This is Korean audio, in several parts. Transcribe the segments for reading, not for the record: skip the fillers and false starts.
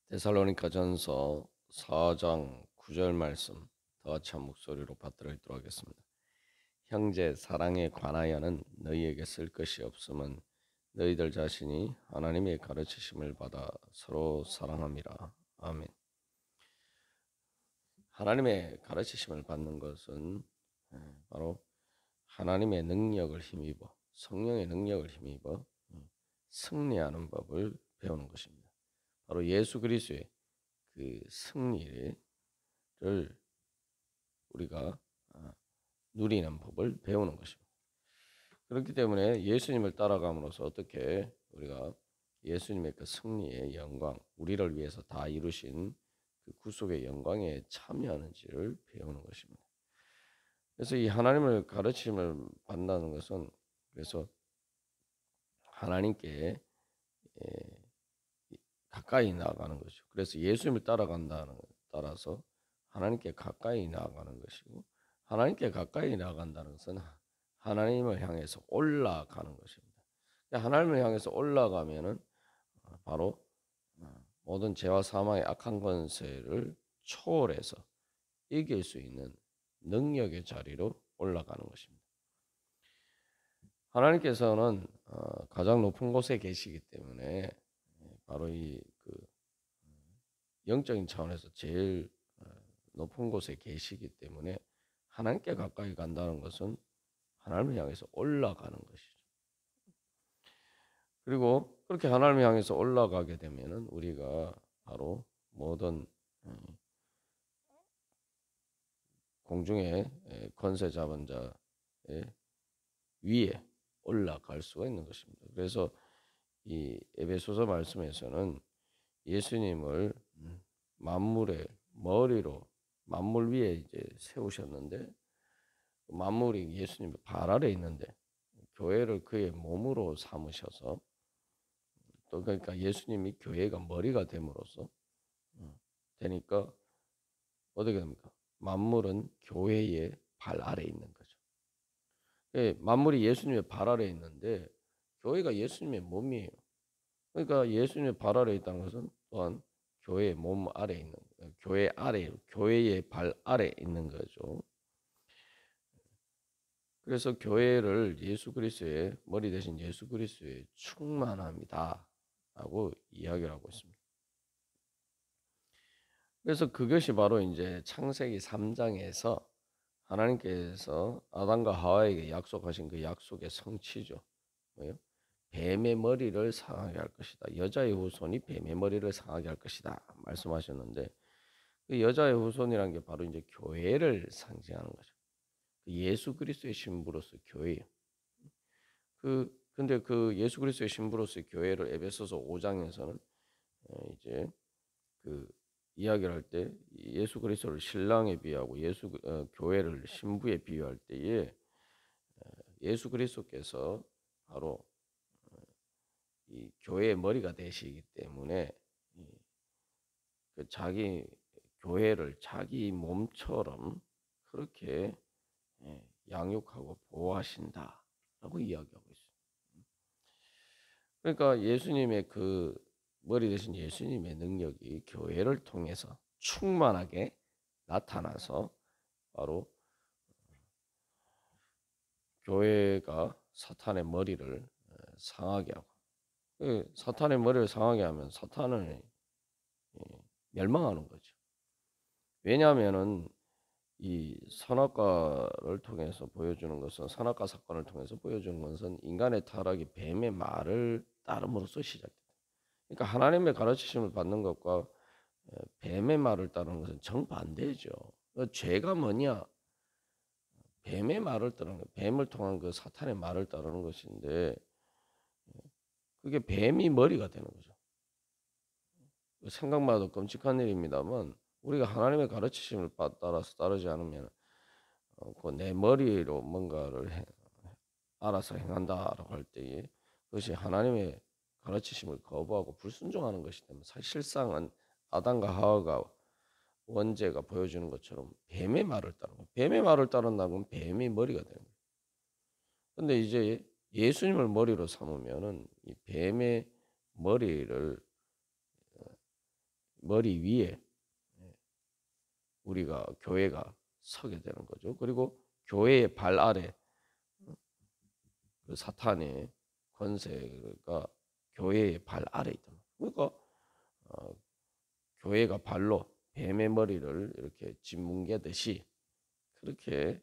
데살로니가전서 4장 9절 말씀 다 같이 한 목소리로 받들어 읽도록 하겠습니다. 형제 사랑에 관하여는 너희에게 쓸 것이 없음은 너희들 자신이 하나님의 가르치심을 받아 서로 사랑함이라. 아멘. 하나님의 가르치심을 받는 것은 바로 하나님의 능력을 힘입어 성령의 능력을 힘입어 승리하는 법을 배우는 것입니다. 바로 예수 그리스도의 그 승리를 우리가 누리는 법을 배우는 것입니다. 그렇기 때문에 예수님을 따라감으로써 어떻게 우리가 예수님의 그 승리의 영광, 우리를 위해서 다 이루신 그 구속의 영광에 참여하는지를 배우는 것입니다. 그래서 이 하나님을 가르침을 받는다는 것은 그래서 하나님께 가까이 나아가는 것이죠. 그래서 예수님을 따라간다는 따라서 하나님께 가까이 나아가는 것이고, 하나님께 가까이 나아간다는 것은 하나님을 향해서 올라가는 것입니다. 하나님을 향해서 올라가면은 바로 모든 죄와 사망의 악한 권세를 초월해서 이길 수 있는 능력의 자리로 올라가는 것입니다. 하나님께서는 가장 높은 곳에 계시기 때문에 바로 이 영적인 차원에서 제일 높은 곳에 계시기 때문에 하나님께 가까이 간다는 것은 하나님을 향해서 올라가는 것이죠. 그리고 그렇게 하나님을 향해서 올라가게 되면은 우리가 바로 모든 공중의 권세 잡은 자의 위에 올라갈 수가 있는 것입니다. 그래서 이 에베소서 말씀에서는 예수님을 만물의 머리로 만물 위에 이제 세우셨는데 만물이 예수님의 발 아래 있는데 교회를 그의 몸으로 삼으셔서 또 그러니까 예수님이 교회가 머리가 됨으로써 되니까 어떻게 됩니까? 만물은 교회의 발 아래 있는 거죠. 만물이 예수님의 발 아래 있는데 교회가 예수님의 몸이에요. 그러니까 예수님의 발 아래 있다는 것은 또한 교회의 몸 아래 있는 교회 아래 교회의 발 아래 있는 거죠. 그래서 교회를 예수 그리스도의 머리 대신 예수 그리스도의 충만함이다라고 이야기를 하고 있습니다. 그래서 그것이 바로 이제 창세기 3장에서 하나님께서 아담과 하와에게 약속하신 그 약속의 성취죠. 뭐예요? 뱀의 머리를 상하게 할 것이다. 여자의 후손이 뱀의 머리를 상하게 할 것이다. 말씀하셨는데 그 여자의 후손이라는 게 바로 이제 교회를 상징하는 거죠. 예수 그리스도의 신부로서 교회예요. 근데 그 예수 그리스도의 신부로서 교회를 에베소서 5장에서는 이제 그 이야기를 할 때 예수 그리스도를 신랑에 비유하고 교회를 신부에 비유할 때에 예수 그리스도께서 바로 이 교회의 머리가 되시기 때문에 그 자기 교회를 자기 몸처럼 그렇게 양육하고 보호하신다라고 이야기하고 있어요. 그러니까 예수님의 그 머리 대신 예수님의 능력이 교회를 통해서 충만하게 나타나서 바로 교회가 사탄의 머리를 상하게 하고 사탄의 머리를 상하게 하면 사탄을 멸망하는 거죠. 왜냐하면은 이 선악과를 통해서 보여주는 것은 선악과 사건을 통해서 보여주는 것은 인간의 타락이 뱀의 말을 따름으로써 시작됩니다. 그러니까 하나님의 가르치심을 받는 것과 뱀의 말을 따르는 것은 정반대죠. 죄가 뭐냐? 뱀의 말을 따르는 거, 뱀을 통한 그 사탄의 말을 따르는 것인데 그게 뱀이 머리가 되는 거죠. 생각만 해도 끔찍한 일입니다만 우리가 하나님의 가르치심을 따라서 따르지 않으면 그 내 머리로 뭔가를 알아서 행한다라고 할 때에 그것이 하나님의 가르치심을 거부하고 불순종하는 것이 되면 사실상은 아담과 하와가 원죄가 보여주는 것처럼 뱀의 말을 따르는 거예요. 뱀의 말을 따른다면 뱀이 머리가 되는 거예요. 근데 이제 예수님을 머리로 삼으면은 이 뱀의 머리를 머리 위에 우리가 교회가 서게 되는 거죠. 그리고 교회의 발 아래 그 사탄의 권세가 교회의 발 아래 있다. 그러니까 교회가 발로 뱀의 머리를 이렇게 짓뭉개듯이 그렇게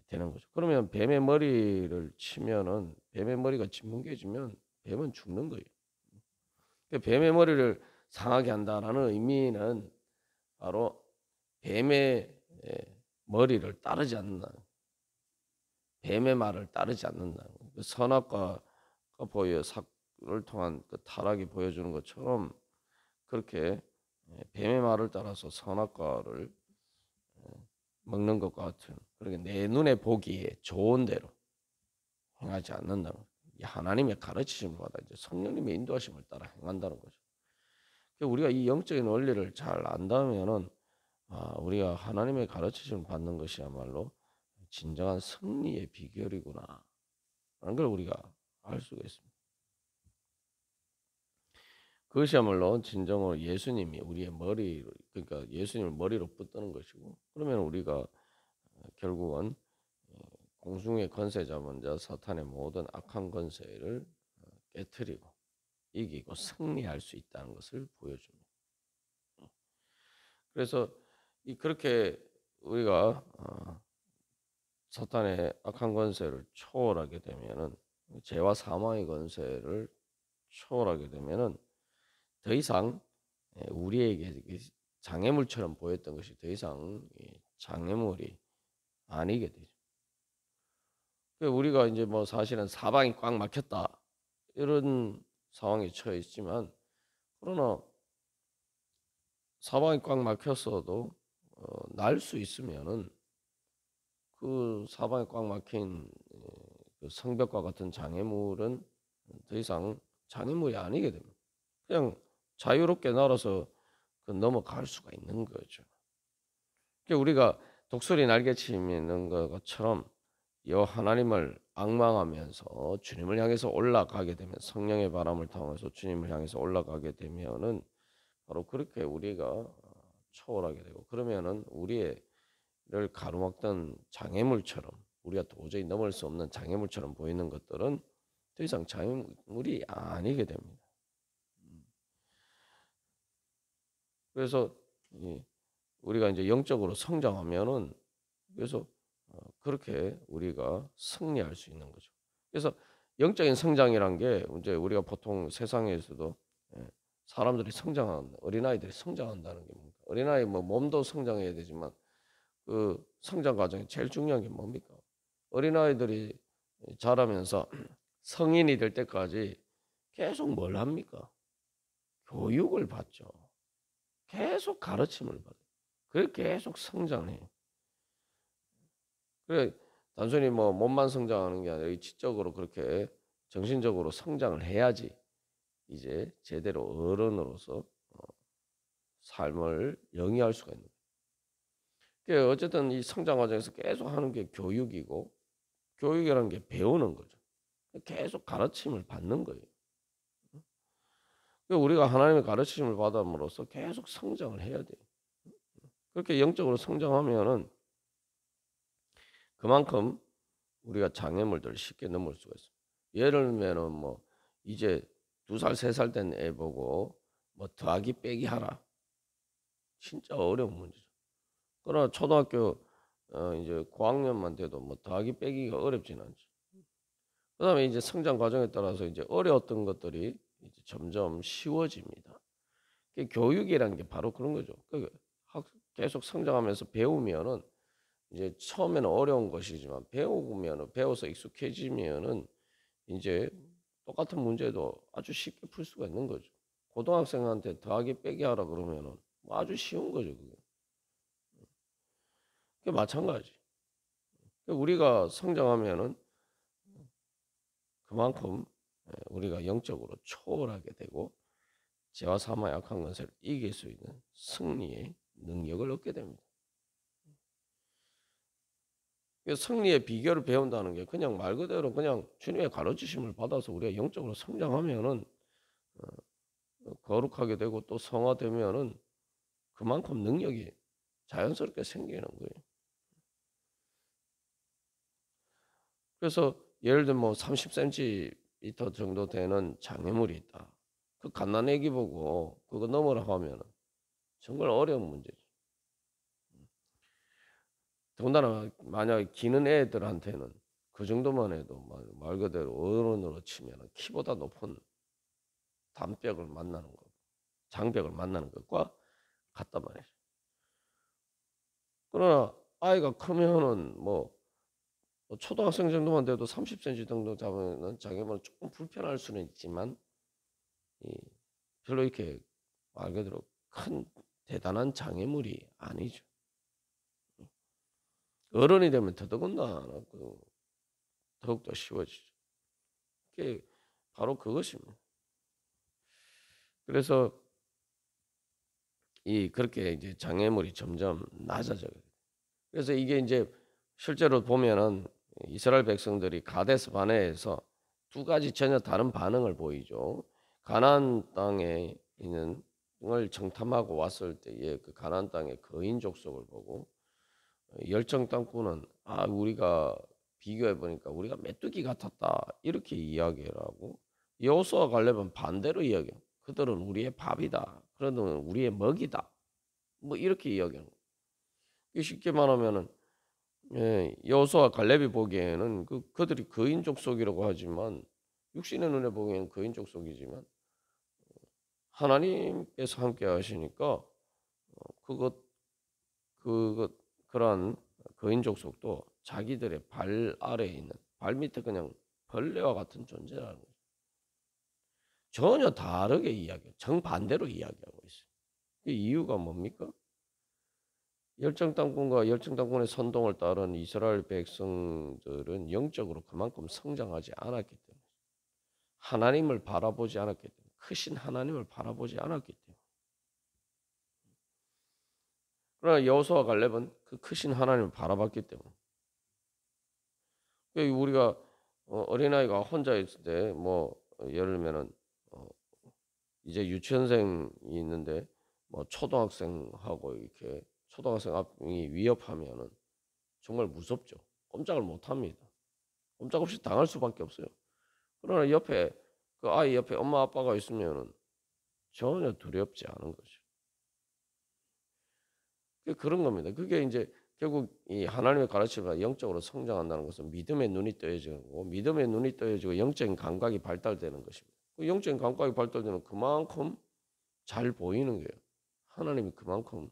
되는 거죠. 그러면 뱀의 머리를 치면은 뱀의 머리가 짓뭉개지면 뱀은 죽는 거예요. 뱀의 머리를 상하게 한다라는 의미는 바로 뱀의 머리를 따르지 않는다. 뱀의 말을 따르지 않는다. 선악과가 를 통한 그 타락이 보여주는 것처럼 그렇게 뱀의 말을 따라서 선악과를 먹는 것과 같은, 그렇게 내 눈에 보기에 좋은 대로 행하지 않는다는 거예요. 하나님의 가르치심을 받아 이제 성령님의 인도하심을 따라 행한다는 거죠. 우리가 이 영적인 원리를 잘 안다면은 우리가 하나님의 가르치심을 받는 것이야말로 진정한 승리의 비결이구나 라는 걸 우리가 알 수가 있습니다. 그것이야말로 진정으로 예수님이 우리의 머리로, 그러니까 예수님을 머리로 붙드는 것이고, 그러면 우리가 결국은 공중의 권세 잡은 자 사탄의 모든 악한 권세를 깨트리고 이기고 승리할 수 있다는 것을 보여줍니다. 그래서 그렇게 우리가 사탄의 악한 권세를 초월하게 되면은, 죄와 사망의 권세를 초월하게 되면은 더 이상 우리에게 장애물처럼 보였던 것이 더 이상 장애물이 아니게 되죠. 우리가 이제 뭐 사실은 사방이 꽉 막혔다 이런 상황에 처해 있지만, 그러나 사방이 꽉 막혔어도 날 수 있으면은 그 사방에 꽉 막힌 그 성벽과 같은 장애물은 더 이상 장애물이 아니게 됩니다. 그냥 자유롭게 날아서 넘어갈 수가 있는 거죠. 우리가 독수리 날개침이 있는 것처럼 여 하나님을 앙망하면서 주님을 향해서 올라가게 되면, 성령의 바람을 통해서 주님을 향해서 올라가게 되면은 바로 그렇게 우리가 초월하게 되고, 그러면은 우리를 가로막던 장애물처럼, 우리가 도저히 넘을 수 없는 장애물처럼 보이는 것들은 더 이상 장애물이 아니게 됩니다. 그래서 우리가 이제 영적으로 성장하면은, 그래서 그렇게 우리가 승리할 수 있는 거죠. 그래서 영적인 성장이란 게 이제 우리가 보통 세상에서도 사람들이 어린아이들이 성장한다는 게 뭡니까? 어린아이 뭐 몸도 성장해야 되지만 그 성장 과정에 제일 중요한 게 뭡니까? 어린아이들이 자라면서 성인이 될 때까지 계속 뭘 합니까? 교육을 받죠. 계속 가르침을 받아요. 그래 계속 성장해요. 그래 단순히 뭐 몸만 성장하는 게 아니라 지적으로 그렇게 정신적으로 성장을 해야지 이제 제대로 어른으로서 삶을 영위할 수가 있는 거예요. 어쨌든 이 성장 과정에서 계속 하는 게 교육이고, 교육이라는 게 배우는 거죠. 계속 가르침을 받는 거예요. 우리가 하나님의 가르침을 받음으로써 계속 성장을 해야 돼요. 그렇게 영적으로 성장하면은 그만큼 우리가 장애물들을 쉽게 넘을 수가 있어요. 예를 들면은 뭐 이제 2살, 3살 된 애 보고 뭐 더하기 빼기 하라. 진짜 어려운 문제죠. 그러나 초등학교 이제 고학년만 돼도 뭐 더하기 빼기가 어렵진 않죠. 그다음에 이제 성장 과정에 따라서 이제 어려웠던 것들이 이제 점점 쉬워집니다. 교육이라는 게 바로 그런 거죠. 계속 성장하면서 배우면은 이제 처음에는 어려운 것이지만 배워서 익숙해지면은 이제 똑같은 문제도 아주 쉽게 풀 수가 있는 거죠. 고등학생한테 더하기 빼기 하라 그러면은 아주 쉬운 거죠, 그게. 그게 마찬가지. 우리가 성장하면은 그만큼 우리가 영적으로 초월하게 되고 죄와 사망의 악한 것을 이길 수 있는 승리의 능력을 얻게 됩니다. 승리의 비결을 배운다는 게 그냥 말 그대로 그냥 주님의 가르치심을 받아서 우리가 영적으로 성장하면은 거룩하게 되고 또 성화되면은 그만큼 능력이 자연스럽게 생기는 거예요. 그래서 예를 들면 뭐 30cm 정도 되는 장애물이 있다. 그 갓난아기 보고 그거 넘으라고 하면은 정말 어려운 문제죠. 더군다나 만약에 기는 애들한테는 그 정도만 해도 말 그대로 어른으로 치면은 키보다 높은 담벽을 만나는 거, 장벽을 만나는 것과 같단 말이죠. 그러나 아이가 크면은 뭐 초등학생 정도만 돼도 30cm 정도 잡으면은 장애물은 조금 불편할 수는 있지만 이 별로 이렇게 말 그대로 큰 대단한 장애물이 아니죠. 어른이 되면 더더군다나 더욱더 쉬워지죠. 그게 바로 그것입니다. 그래서 그렇게 이제 장애물이 점점 낮아져요. 그래서 이게 이제 실제로 보면은 이스라엘 백성들이 가데스 바네에서 두 가지 전혀 다른 반응을 보이죠. 가나안 땅에 있는 을 정탐하고 왔을 때에 그 가나안 땅의 거인 족속을 보고 열정 땅꾼은 우리가 비교해 보니까 우리가 메뚜기 같았다 이렇게 이야기를 하고 여호수아 갈렙은 반대로 이야기해요. 그들은 우리의 밥이다. 그들은 우리의 먹이다. 뭐 이렇게 이야기하는 거예요. 쉽게 말하면은 여호수아 갈렙이 보기에는 그들이 거인 족속이라고 하지만 육신의 눈에 보기에는 거인 족속이지만 하나님께서 함께 하시니까 그러한 거인 족속도 자기들의 발 아래에 있는 발 밑에 그냥 벌레와 같은 존재라는 거죠. 전혀 다르게 이야기해요. 정반대로 이야기하고 있어요. 그 이유가 뭡니까? 열정 땅꾼과 열정 땅꾼의 선동을 따른 이스라엘 백성들은 영적으로 그만큼 성장하지 않았기 때문에 하나님을 바라보지 않았기 때문에 크신 하나님을 바라보지 않았기 때문에 그러나 여호수아 갈렙은 그 크신 하나님을 바라봤기 때문에 우리가 어린아이가 혼자 있을 때 예를 들면은 이제 유치원생이 있는데 초등학생하고 이렇게 초등학생 앞이 위협하면은 정말 무섭죠. 꼼짝을 못 합니다. 꼼짝없이 당할 수밖에 없어요. 그러나 옆에 그 아이 옆에 엄마 아빠가 있으면은 전혀 두렵지 않은 거죠. 그런 겁니다. 그게 이제 결국 이 하나님의 가르침을 영적으로 성장한다는 것은 믿음의 눈이 떠야지는 거고 믿음의 눈이 떠야지고 영적인 감각이 발달되는 것입니다. 그 영적인 감각이 발달되면 그만큼 잘 보이는 거예요. 하나님이 그만큼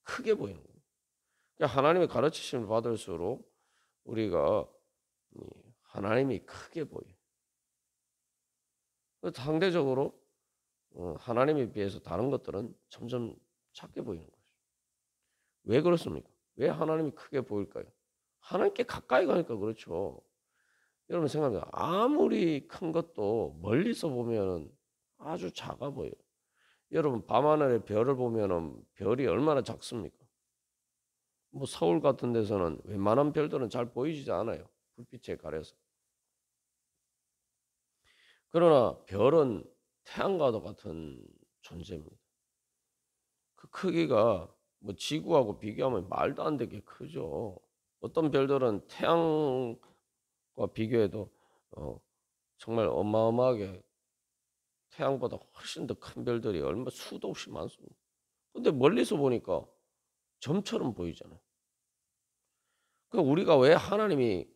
크게 보이는 거예요. 그러니까 하나님의 가르치심을 받을수록 우리가 하나님이 크게 보여요. 상대적으로 하나님에 비해서 다른 것들은 점점 작게 보이는 거죠. 왜 그렇습니까? 왜 하나님이 크게 보일까요? 하나님께 가까이 가니까 그렇죠. 여러분 생각해요. 아무리 큰 것도 멀리서 보면은 아주 작아 보여요. 여러분 밤하늘의 별을 보면은 별이 얼마나 작습니까? 서울 같은 데서는 웬만한 별들은 잘 보이지 않아요. 불빛에 가려서. 그러나 별은 태양과도 같은 존재입니다. 그 크기가 지구하고 비교하면 말도 안 되게 크죠. 어떤 별들은 태양과 비교해도 정말 어마어마하게 태양보다 훨씬 더 큰 별들이 얼마 수도 없이 많습니다. 근데 멀리서 보니까 점처럼 보이잖아요. 그러니까 우리가 왜 하나님이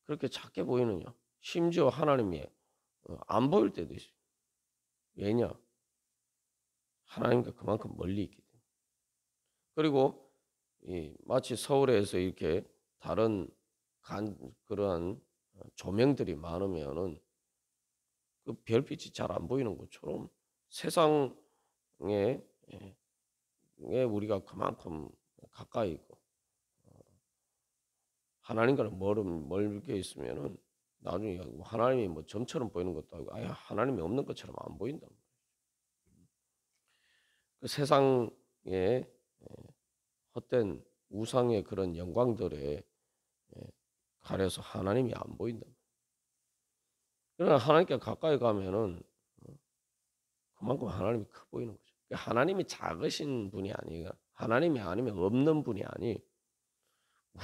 그렇게 작게 보이느냐? 심지어 하나님이 안 보일 때도 있어요. 왜냐? 하나님과 그만큼 멀리 있기 때문에. 그리고 마치 서울에서 이렇게 다른 그러한 조명들이 많으면은 그 별빛이 잘 안 보이는 것처럼 세상에 우리가 그만큼 가까이 있고 하나님과는 멀게 있으면은 나중에 하나님이 점처럼 보이는 것도 아니고 하나님이 없는 것처럼 안 보인다. 그 세상에 헛된 우상의 그런 영광들에 가려서 하나님이 안 보인다. 그러나 하나님께 가까이 가면은 그만큼 하나님이 커 보이는 거죠. 하나님이 작으신 분이 아니라 하나님이 아니면 없는 분이 아니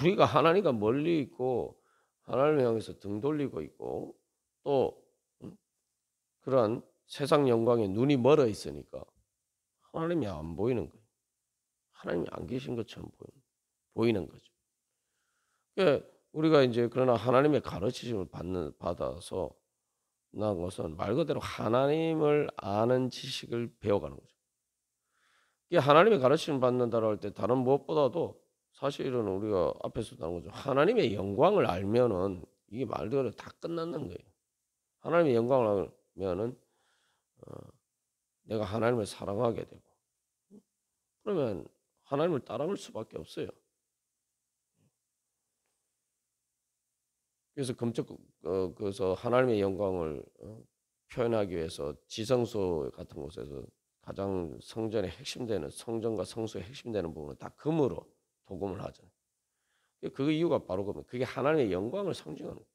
우리가 하나님과 멀리 있고 하나님을 향해서 등 돌리고 있고 또 그러한 세상 영광에 눈이 멀어 있으니까 하나님이 안 보이는 거예요. 하나님이 안 계신 것처럼 보이는 거죠. 그러니까 우리가 이제 그러나 하나님의 가르치심을 받아서 난 것은 말 그대로 하나님을 아는 지식을 배워가는 거죠. 이게 하나님의 가르침을 받는다고 할 때 다른 무엇보다도 사실은 우리가 앞에서 나온 거죠. 하나님의 영광을 알면은 이게 말 그대로 다 끝났는 거예요. 하나님의 영광을 알면은 내가 하나님을 사랑하게 되고 그러면 하나님을 따라올 수밖에 없어요. 그래서 그래서 하나님의 영광을 표현하기 위해서 지성소 같은 곳에서 가장 성전의 핵심되는 성전과 성소의 핵심되는 부분은 다 금으로 도금을 하잖아요. 그 이유가 바로 그게 하나님의 영광을 상징하는 거예요.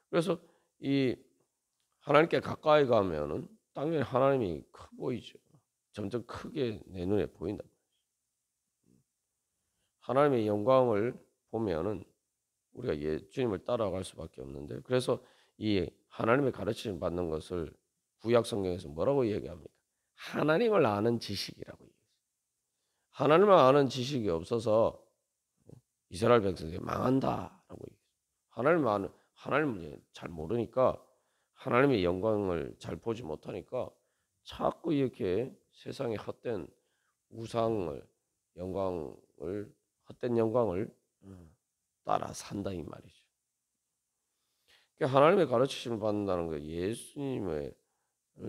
그래서 이 하나님께 가까이 가면은 당연히 하나님이 커 보이죠. 점점 크게 내 눈에 보인다. 하나님의 영광을 보면은 우리가 주님을 따라갈 수밖에 없는데 그래서 이 하나님의 가르침을 받는 것을 구약 성경에서 뭐라고 얘기합니까? 하나님을 아는 지식이라고 얘기해요. 하나님을 아는 지식이 없어서 이스라엘 백성이 망한다라고 얘기해요. 하나님을 잘 모르니까 하나님의 영광을 잘 보지 못하니까 자꾸 이렇게 세상의 헛된 우상을 헛된 영광을 따라 산다 이 말이죠. 그러니까 하나님의 가르치심을 받는다는 거 예수님을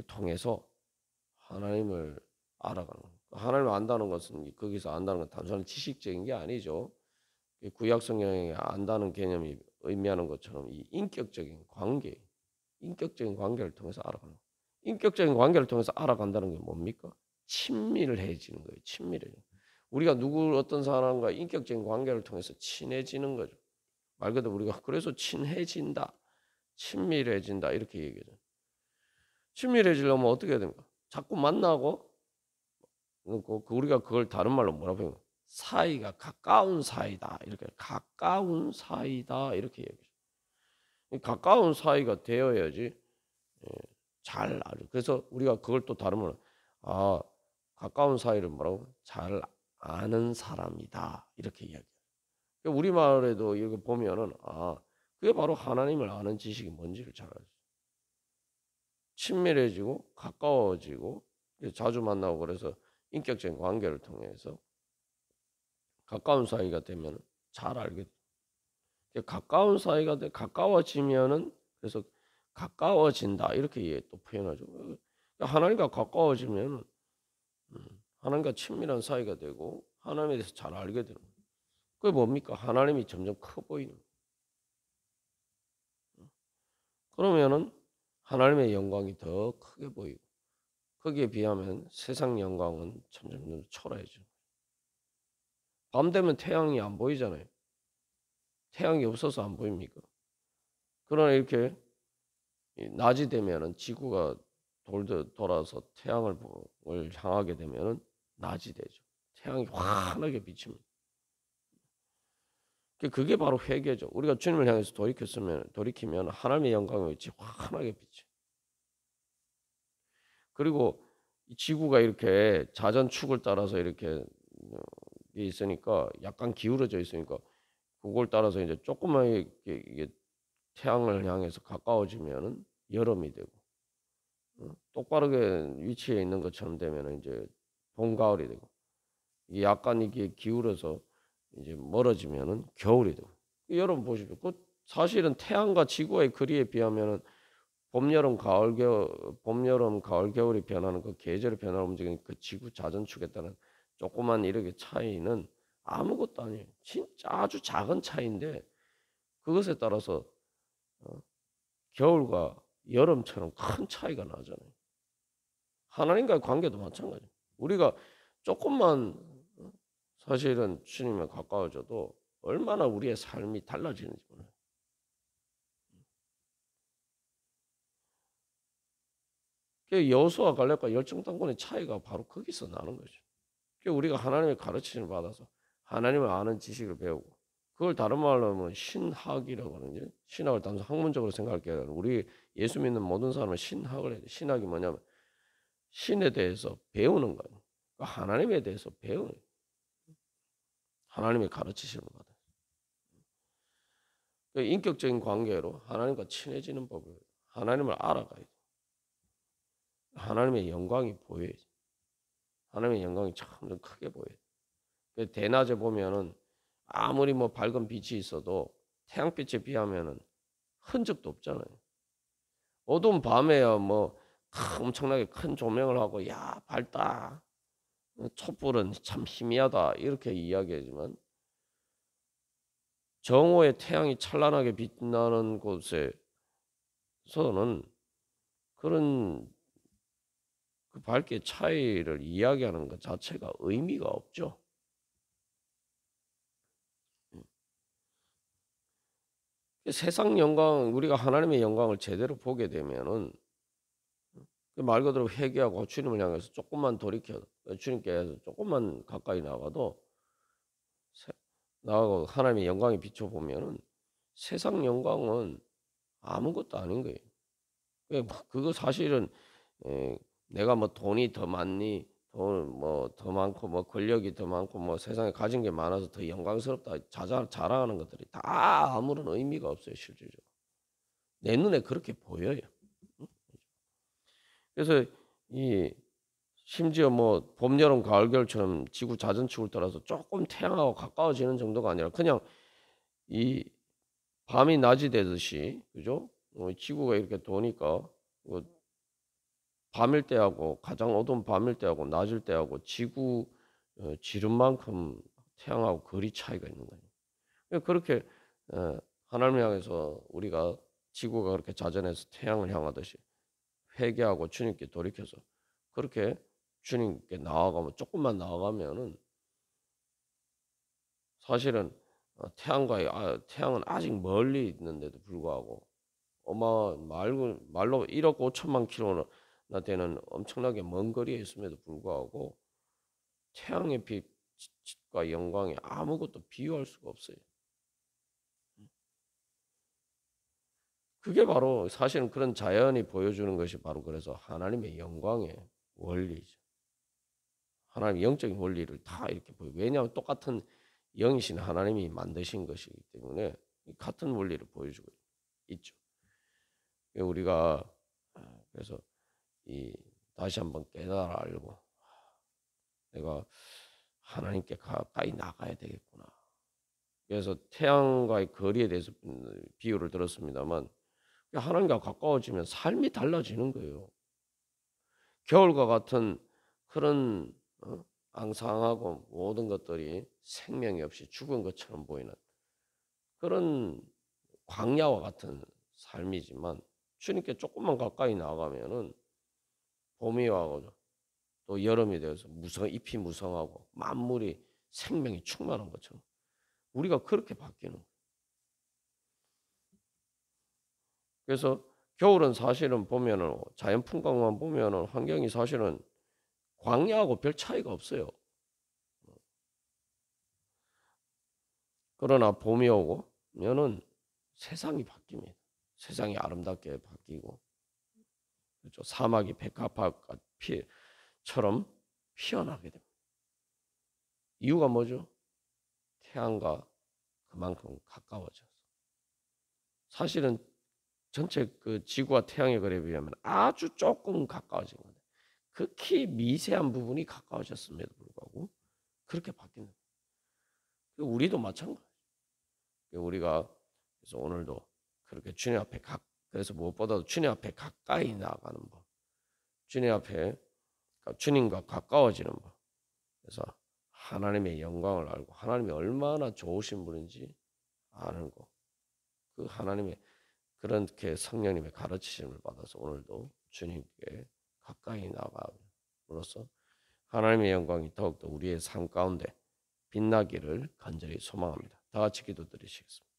통해서 하나님을 알아가는 거예요. 하나님을 안다는 것은 거기서 안다는 건 단순한 지식적인 게 아니죠. 구약 성경에 안다는 개념이 의미하는 것처럼 이 인격적인 관계를 통해서 알아가는 거예요. 인격적인 관계를 통해서 알아간다는 게 뭡니까? 친밀해지는 거예요. 우리가 어떤 사람과 인격적인 관계를 통해서 친해지는 거죠. 말 그대로 우리가 그래서 친해진다, 친밀해진다 이렇게 얘기하죠. 친밀해지려면 어떻게 해야 됩니까? 자꾸 만나고 우리가 그걸 다른 말로 뭐라고 해요? 사이가 가까운 사이다 이렇게 가까운 사이다 이렇게 얘기해요. 가까운 사이가 되어야지 잘 알죠. 그래서 우리가 그걸 또 다른 말로 가까운 사이를 뭐라고? 잘 아는 사람이다 이렇게 이야기해요. 우리말에도 이렇게 보면은 그게 바로 하나님을 아는 지식이 뭔지를 잘 알죠. 친밀해지고 가까워지고 자주 만나고 그래서 인격적인 관계를 통해서 가까운 사이가 되면 잘 알게 돼요. 가까워지면은 그래서 가까워진다 이렇게 또 표현하죠. 하나님과 가까워지면 하나님과 친밀한 사이가 되고 하나님에 대해서 잘 알게 되는 거예요. 그게 뭡니까? 하나님이 점점 커 보이는 거예요. 그러면은 하나님의 영광이 더 크게 보이고 거기에 비하면 세상 영광은 점점 초라해져. 밤 되면 태양이 안 보이잖아요. 태양이 없어서 안 보입니까? 그러나 이렇게 낮이 되면은 지구가 돌아서 태양을 향하게 되면은 낮이 되죠. 태양이 환하게 비칩니다. 그게 바로 회개죠. 우리가 주님을 향해서 돌이키면 하나님의 영광의 빛이 환하게 비쳐. 그리고 이 지구가 이렇게 자전축을 따라서 이렇게 있으니까 약간 기울어져 있으니까 그걸 따라서 이제 조금만 이게 태양을 향해서 가까워지면은 여름이 되고 똑바르게 위치에 있는 것처럼 되면은 이제 봄 가을이 되고 약간 이게 기울어서 이제 멀어지면은 겨울이 되고 여러분 보십시오. 그 사실은 태양과 지구의 거리에 비하면은 봄, 여름, 가을, 겨울이 변하는 그 계절의 변화를 움직이는 그 지구 자전축에 따른 조그만 이렇게 차이는 아무것도 아니에요. 진짜 아주 작은 차이인데 그것에 따라서 겨울과 여름처럼 큰 차이가 나잖아요. 하나님과의 관계도 마찬가지예요. 우리가 조금만 사실은 주님에 가까워져도 얼마나 우리의 삶이 달라지는지 몰라요. 그 여호수아 갈렙과 열정당군의 차이가 바로 거기서 나는 거죠. 그 우리가 하나님의 가르침을 받아서 하나님을 아는 지식을 배우고 그걸 다른 말로 하면 신학이라고 하는데 신학을 단순 학문적으로 생각할 게 아니라 우리 예수 믿는 모든 사람은 신학을 해야 돼. 신학이 뭐냐면 신에 대해서 배우는 거예요. 그러니까 하나님에 대해서 배우는 거예요. 하나님의 가르치심을 받아요. 그러니까 인격적인 관계로 하나님과 친해지는 법을 하나님을 알아가야 돼. 하나님의 영광이 보여야지. 하나님의 영광이 참 크게 보여요. 대낮에 보면은 아무리 뭐 밝은 빛이 있어도 태양빛에 비하면은 흔적도 없잖아요. 어두운 밤에야 뭐 엄청나게 큰 조명을 하고 야 밝다. 촛불은 참 희미하다 이렇게 이야기하지만 정오에 태양이 찬란하게 빛나는 곳에서는 그런 그 밝기의 차이를 이야기하는 것 자체가 의미가 없죠. 세상 영광, 우리가 하나님의 영광을 제대로 보게 되면은 말 그대로 회개하고 주님을 향해서 조금만 돌이켜 주님께 조금만 가까이 나가도 나가고 하나님의 영광에 비춰보면은 세상 영광은 아무것도 아닌 거예요. 그거 사실은 내가 뭐 돈이 더 많니, 돈 뭐 더 많고 뭐 권력이 더 많고 뭐 세상에 가진 게 많아서 더 영광스럽다 자랑하는 것들이 다 아무런 의미가 없어요 실질적으로. 내 눈에 그렇게 보여요. 그래서 이 심지어 뭐 봄, 여름, 가을, 겨울처럼 지구 자전축을 따라서 조금 태양하고 가까워지는 정도가 아니라 그냥 이 밤이 낮이 되듯이 그죠? 지구가 이렇게 도니까 밤일 때하고 가장 어두운 밤일 때하고 낮일 때하고 지구 지름만큼 태양하고 거리 차이가 있는 거예요. 그렇게 하나님을 향해서 우리가 지구가 그렇게 자전해서 태양을 향하듯이 회개하고 주님께 돌이켜서 그렇게 주님께 나아가면 조금만 나아가면은 사실은 태양은 아직 멀리 있는데도 불구하고 말로 1억 5천만 킬로나 되는 엄청나게 먼 거리에 있음에도 불구하고 태양의 빛과 영광이 아무것도 비유할 수가 없어요. 그게 바로 사실은 그런 자연이 보여주는 것이 바로 그래서 하나님의 영광의 원리죠. 하나님의 영적인 원리를 다 이렇게 보여. 왜냐하면 똑같은 영이신 하나님이 만드신 것이기 때문에 같은 원리를 보여주고 있죠. 우리가 그래서 다시 한번 깨달아 알고 내가 하나님께 가까이 나가야 되겠구나. 그래서 태양과의 거리에 대해서 비유를 들었습니다만 하나님과 가까워지면 삶이 달라지는 거예요. 겨울과 같은 그런 앙상하고 모든 것들이 생명이 없이 죽은 것처럼 보이는 그런 광야와 같은 삶이지만 주님께 조금만 가까이 나가면은 봄이 와고 또 여름이 되어서 잎이 무성하고 만물이 생명이 충만한 것처럼 우리가 그렇게 바뀌는 거예요. 그래서 겨울은 사실은 보면은 자연 풍광만 보면은 환경이 사실은 광야하고 별 차이가 없어요. 그러나 봄이 오고면은 세상이 바뀝니다. 세상이 아름답게 바뀌고 그렇죠. 사막이 백합화처럼 피어나게 됩니다. 이유가 뭐죠? 태양과 그만큼 가까워져서. 사실은 전체 그 지구와 태양의 거리에 비하면 아주 조금 가까워진 건데 극히 미세한 부분이 가까워졌음에도 불구하고 그렇게 바뀌는 거예요. 우리도 마찬가지예요. 우리가 그래서 오늘도 그렇게 주님 앞에 그래서 무엇보다도 주님 앞에 가까이 나아가는 법, 주님 앞에 주님과 가까워지는 법. 그래서 하나님의 영광을 알고 하나님이 얼마나 좋으신 분인지 아는 거. 그 하나님의 그렇게 성령님의 가르치심을 받아서 오늘도 주님께 가까이 나아감으로써 하나님의 영광이 더욱더 우리의 삶 가운데 빛나기를 간절히 소망합니다. 다 같이 기도드리시겠습니다.